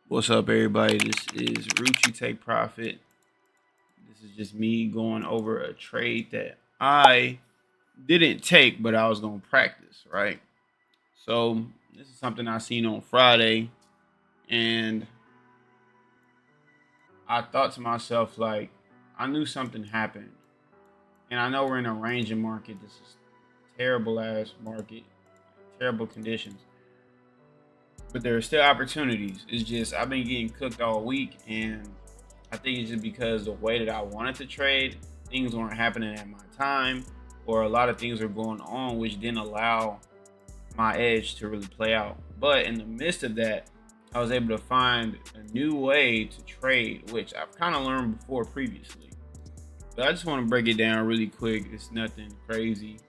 What's up, everybody? This is Rucci Take Profit. This is just me going over a trade that I didn't take, but I was going to practice, right? So this is something I seen on Friday, and I thought to myself, like, I knew something happened. And I know we're in a ranging market. This is terrible ass market, terrible conditions. But there are still opportunities. It's just I've been getting cooked all week, and I think it's just because the way that I wanted to trade, things weren't happening at my time, or a lot of things are going on which didn't allow my edge to really play out. But in the midst of that, I was able to find a new way to trade, which I've kind of learned before previously. But I just want to break it down really quick. It's nothing crazy.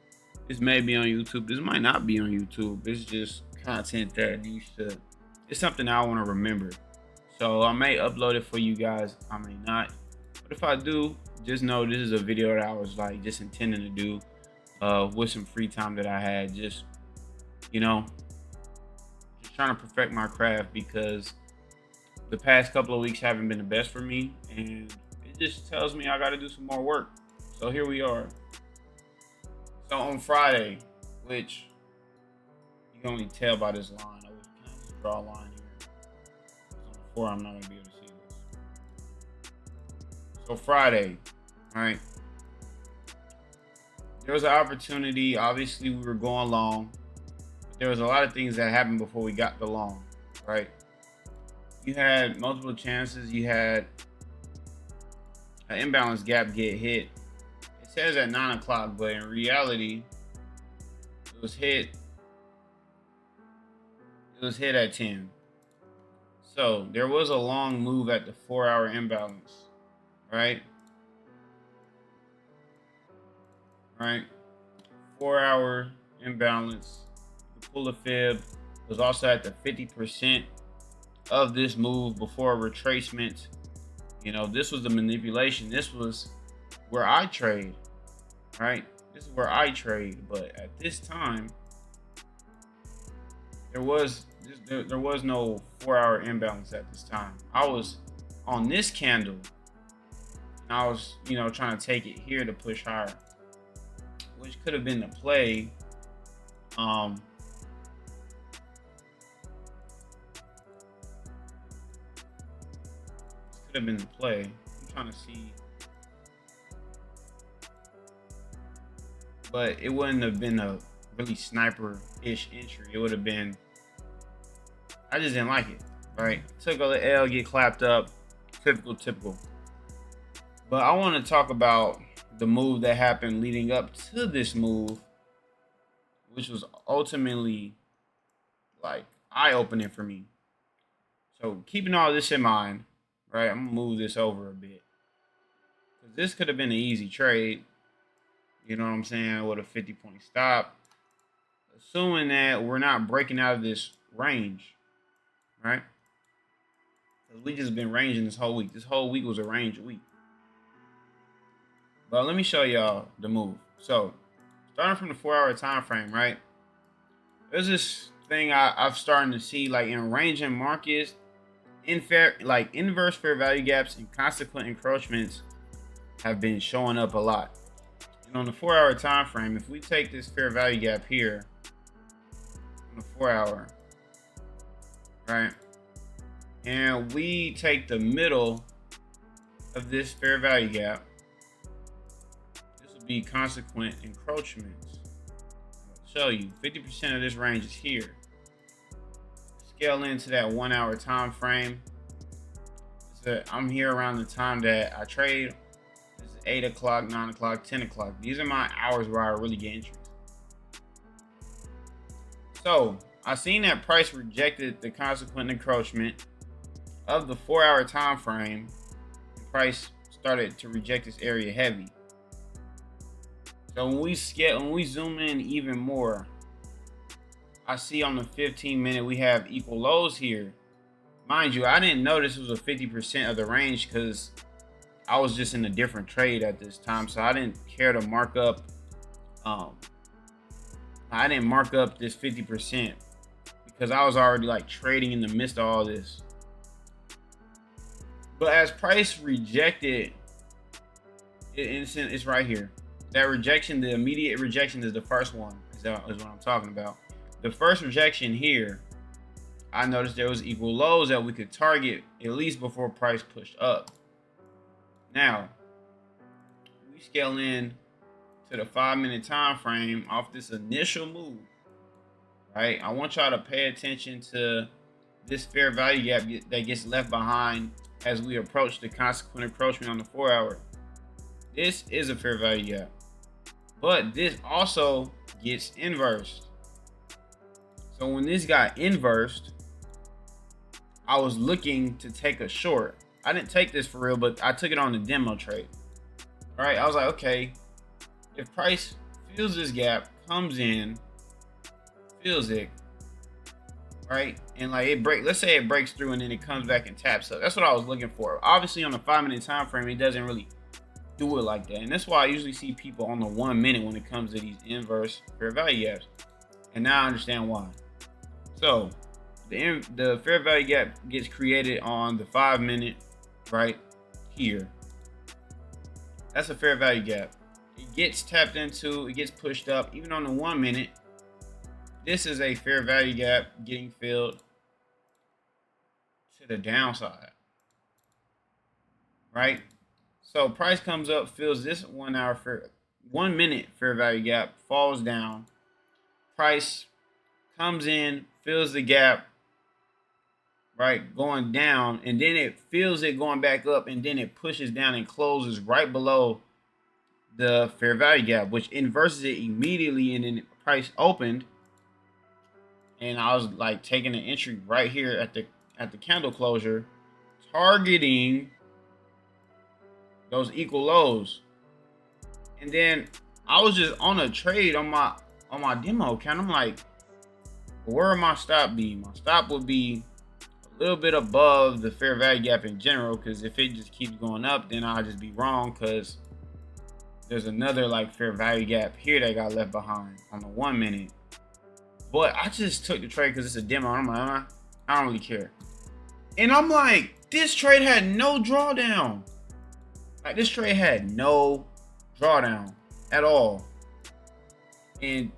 This may be on YouTube. This might not be on YouTube. It's just content that needs to. It's something I want to remember. So I may upload it for you guys. I may not. But if I do, just know this is a video that I was like just intending to do with some free time that I had. Just, you know, just trying to perfect my craft because the past couple of weeks haven't been the best for me. And it just tells me I got to do some more work. So here we are. So on Friday, which you can only tell by this line. I would kind of just draw a line here. On the 4, I'm not going to be able to see this. So Friday, right? There was an opportunity. Obviously, we were going long. But there was a lot of things that happened before we got the long, right? You had multiple chances. You had an imbalance gap get hit. It says at 9 o'clock, but in reality, it was hit. It was hit at 10. So there was a long move at the 4-hour imbalance, right? Right. 4-hour imbalance. You can pull a fib. It was also at the 50% of this move before retracement. You know, this was the manipulation. This was where I trade, right? This is where I trade. But at this time, there was no 4-hour imbalance at this time. I was on this candle, and I was, trying to take it here to push higher, which could have been the play. This could have been the play. I'm trying to see, but it wouldn't have been a really sniper-ish entry. It would have been. I just didn't like it. Right? Took a L, get clapped up. Typical. But I want to talk about the move that happened leading up to this move, which was ultimately like eye-opening for me. So keeping all this in mind, right? I'm gonna move this over a bit. Because this could have been an easy trade. You know what I'm saying? With a 50-point stop. Assuming that we're not breaking out of this range, right? Because we just been ranging this whole week. This whole week was a range week. But let me show y'all the move. So, starting from the 4-hour time frame, right? There's this thing I've started to see, like in ranging markets, inverse fair value gaps and consequent encroachments have been showing up a lot. And on the 4-hour time frame, if we take this fair value gap here on the 4-hour, right, and we take the middle of this fair value gap, this will be consequent encroachments. I'll show you 50% of this range is here. Scale into that 1-hour time frame. So I'm here around the time that I trade. This is 8 o'clock, 9 o'clock, 10 o'clock. These are my hours where I really get entries. So I seen that price rejected the consequent encroachment of the 4-hour time frame. The price started to reject this area heavy. So when we zoom in even more, I see on the 15-minute we have equal lows here. Mind you, I didn't know this was a 50% of the range because I was just in a different trade at this time, so I didn't care to mark up. I didn't mark up this 50% because I was already like trading in the midst of all this. But as price rejected, it's right here. That rejection, the immediate rejection is the first one. Is what I'm talking about. The first rejection here, I noticed there was equal lows that we could target at least before price pushed up. Now, we scale in to the 5-minute time frame off this initial move, right? I want y'all to pay attention to this fair value gap that gets left behind as we approach the consequent encroachment on the 4-hour. This is a fair value gap, but this also gets inversed. So when this got inversed, I was looking to take a short. I didn't take this for real, but I took it on the demo trade. All right, I was like, okay, if price fills this gap, comes in, fills it, right, and like it breaks, let's say it breaks through and then it comes back and taps up. That's what I was looking for. Obviously on the 5-minute time frame, it doesn't really do it like that, and that's why I usually see people on the 1 minute when it comes to these inverse fair value gaps, and now I understand why. So the fair value gap gets created on the 5-minute, right here. That's a fair value gap. It gets tapped into, it gets pushed up. Even on the 1 minute, this is a fair value gap getting filled to the downside, right? So price comes up, fills this 1 minute fair value gap, falls down. Price comes in, fills the gap, right, going down, and then it fills it going back up, and then it pushes down and closes right below the fair value gap, which inverses it immediately, and then the price opened, and I was like taking an entry right here at the candle closure, targeting those equal lows. And then I was just on a trade on my demo account. I'm like, where would my stop be? My stop would be a little bit above the fair value gap in general, because if it just keeps going up, then I'll just be wrong, because there's another like fair value gap here that got left behind on the 1 minute. But I just took the trade because it's a demo. I'm like, I don't really care. And I'm like, this trade had no drawdown. Like, this trade had no drawdown at all. And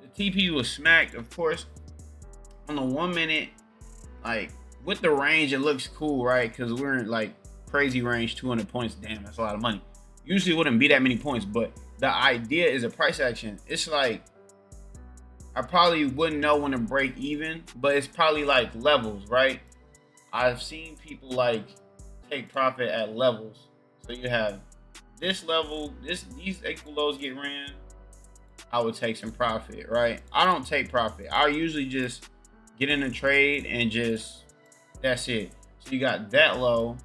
the TP was smacked, of course, on the 1 minute. Like, with the range, it looks cool, right? Because we're in like crazy range, 200 points. Damn, that's a lot of money. Usually wouldn't be that many points, but the idea is a price action. It's like, I probably wouldn't know when to break even, but it's probably like levels, right? I've seen people like take profit at levels. So you have this level, these equal lows get ran, I would take some profit, right? I don't take profit. I usually just get in a trade and just, that's it. So you got that low,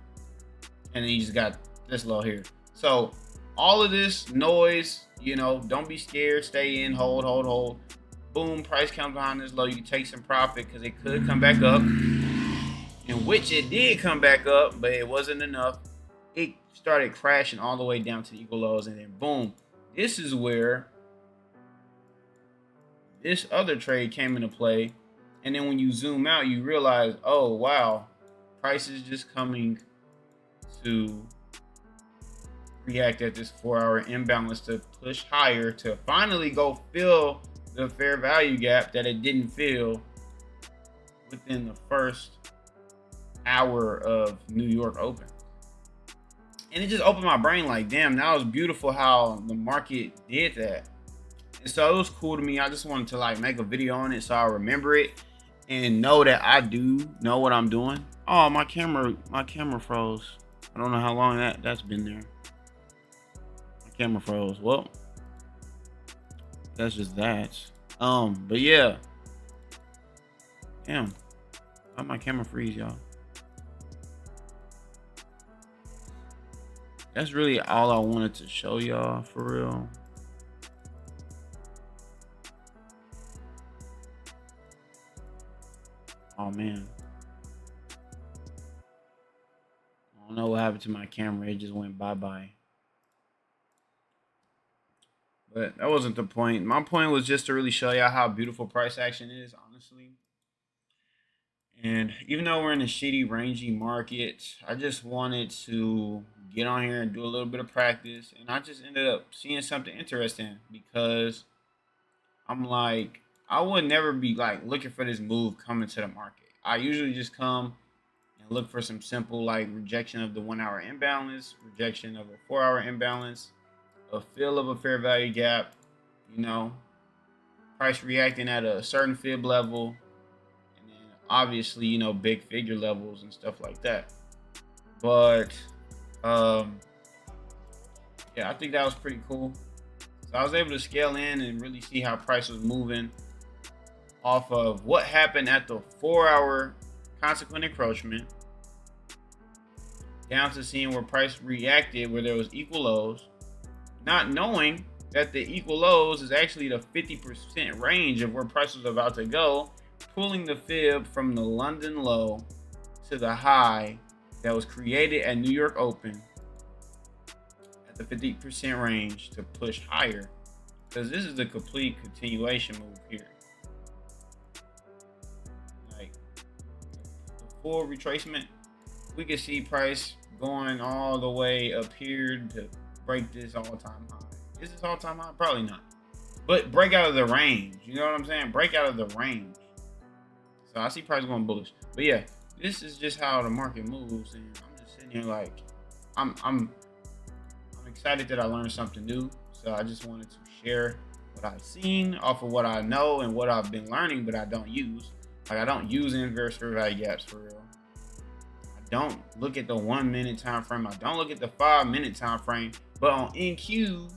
and then you just got this low here. So all of this noise, you know, don't be scared, stay in, hold. Boom, price comes behind this low, you can take some profit because it could come back up, in which it did come back up, but it wasn't enough. It started crashing all the way down to the equal lows, and then boom, this is where this other trade came into play. And then when you zoom out, you realize, oh wow, price is just coming to react at this 4-hour imbalance to push higher to finally go fill the fair value gap that it didn't fill within the first hour of New York Open. And it just opened my brain like, damn, that was beautiful how the market did that. And so it was cool to me. I just wanted to like make a video on it so I remember it and know that I do know what I'm doing. Oh, my camera froze. I don't know how long that's been there. My camera froze. Well, that's just that. But yeah. Damn. Why'd my camera freeze, y'all? That's really all I wanted to show y'all, for real. Oh man. I don't know what happened to my camera. It just went bye-bye. But that wasn't the point. My point was just to really show y'all how beautiful price action is, honestly. And even though we're in a shitty, rangy market, I just wanted to get on here and do a little bit of practice. And I just ended up seeing something interesting because I'm like, I would never be like looking for this move coming to the market. I usually just come and look for some simple like rejection of the 1 hour imbalance, rejection of a 4 hour imbalance, a fill of a fair value gap, you know, price reacting at a certain fib level, and then obviously, you know, big figure levels and stuff like that. But yeah, I think that was pretty cool. So I was able to scale in and really see how price was moving off of what happened at the 4 hour consequent encroachment down to seeing where price reacted where there was equal lows, not knowing that the equal lows is actually the 50% range of where price was about to go, pulling the fib from the London low to the high that was created at New York Open at the 50% range to push higher, because this is the complete continuation move here. Like the full retracement, we can see price going all the way up here to break this all-time high. Is this all-time high? Probably not. But break out of the range. You know what I'm saying? Break out of the range. So I see price going bullish. But yeah, this is just how the market moves. And I'm just sitting here like, I'm excited that I learned something new. So I just wanted to share what I've seen off of what I know and what I've been learning, but I don't use. Like I don't use inverse fair value gaps for real. I don't look at the 1 minute time frame. I don't look at the 5 minute time frame. But on NQ, it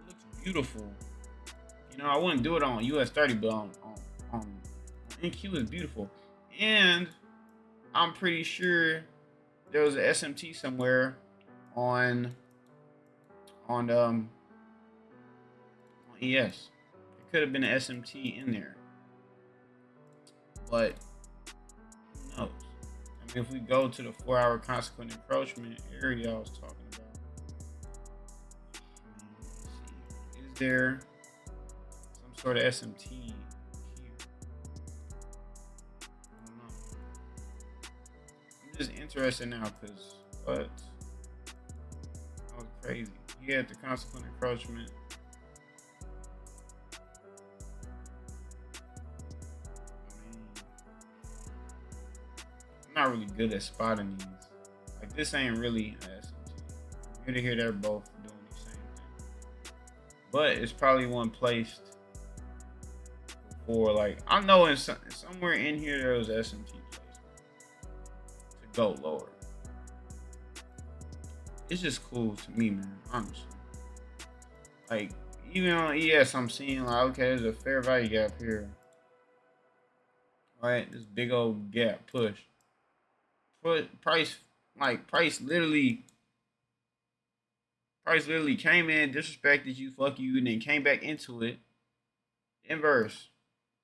looks beautiful. You know, I wouldn't do it on US 30, but on NQ is beautiful. And I'm pretty sure there was an SMT somewhere on ES. It could have been an SMT in there. But who knows? I mean, if we go to the 4 hour consequent encroachment area I was talking about, let's see, is there some sort of SMT here? I don't know. I'm just interested now because what? That was crazy. He had the consequent encroachment. Not really good at spotting these. Like this ain't really an SMT. Here to here, they're both doing the same thing. But it's probably one placed before. Like I know in somewhere in here there was SMT placed to go lower. It's just cool to me, man. Honestly, like even on ES, I'm seeing like okay, there's a fair value gap here. All right, this big old gap push. Price literally came in, disrespected you, fuck you, and then came back into it. Inverse.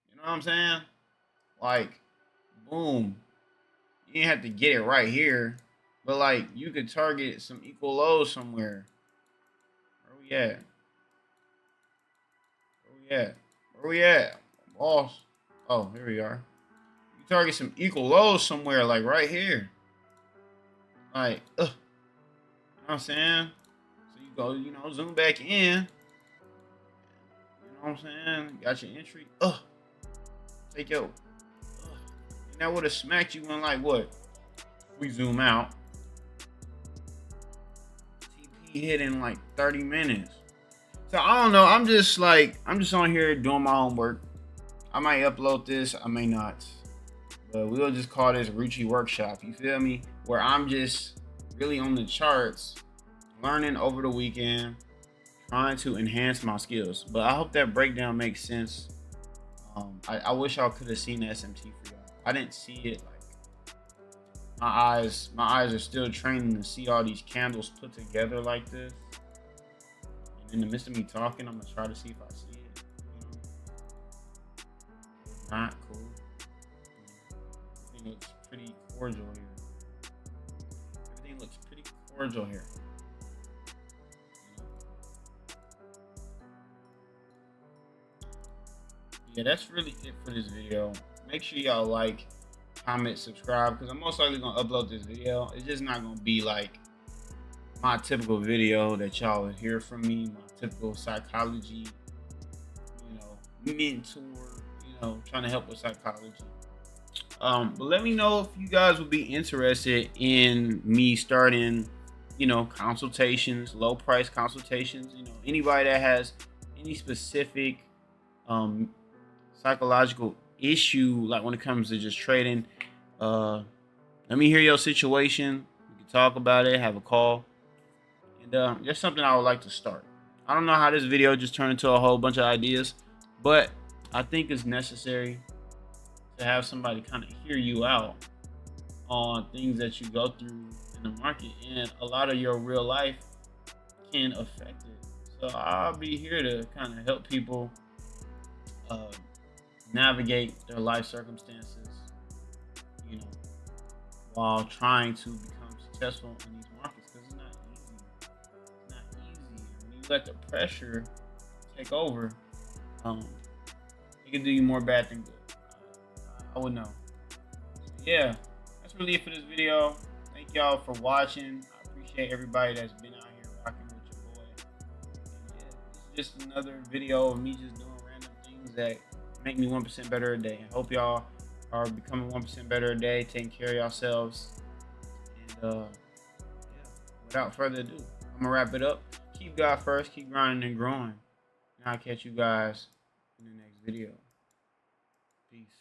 You know what I'm saying? Like, boom. You didn't have to get it right here. But like you could target some equal lows somewhere. Where we at? Where we at? Boss. Oh, here we are. You target some equal lows somewhere, like right here. Like, you know what I'm saying? So you go, you know, zoom back in. You know what I'm saying? Got your entry. Take your. And that would have smacked you in like what? We zoom out. TP hit in like 30 minutes. So I don't know. I'm just on here doing my homework. I might upload this. I may not. But we'll just call this Rucci workshop. You feel me? Where I'm just really on the charts, learning over the weekend, trying to enhance my skills. But I hope that breakdown makes sense. I wish y'all could have seen the SMT for y'all. I didn't see it. Like my eyes are still training to see all these candles put together like this. And in the midst of me talking, I'm gonna try to see if I see it. You know, if not, cool. Everything looks pretty cordial here. Everything looks pretty cordial here. Yeah, that's really it for this video. Make sure y'all like, comment, subscribe, because I'm most likely gonna upload this video. It's just not gonna be like my typical video that y'all would hear from me, my typical psychology, mentor, trying to help with psychology. But let me know if you guys would be interested in me starting, consultations, low price consultations. Anybody that has any specific psychological issue, like when it comes to just trading, let me hear your situation. We can talk about it, have a call, and just something I would like to start. I don't know how this video just turned into a whole bunch of ideas, but I think it's necessary to have somebody kind of hear you out on things that you go through in the market, and a lot of your real life can affect it. So I'll be here to kind of help people navigate their life circumstances, while trying to become successful in these markets, because it's not easy. It's not easy. When you let the pressure take over, it can do you more bad than good. I would know. So yeah, that's really it for this video. Thank y'all for watching. I appreciate everybody that's been out here rocking with your boy. And yeah, this is just another video of me just doing random things that make me 1% better a day. I hope y'all are becoming 1% better a day, taking care of yourselves. And yeah, without further ado, I'm gonna wrap it up. Keep God first, keep grinding and growing. And I'll catch you guys in the next video. Peace.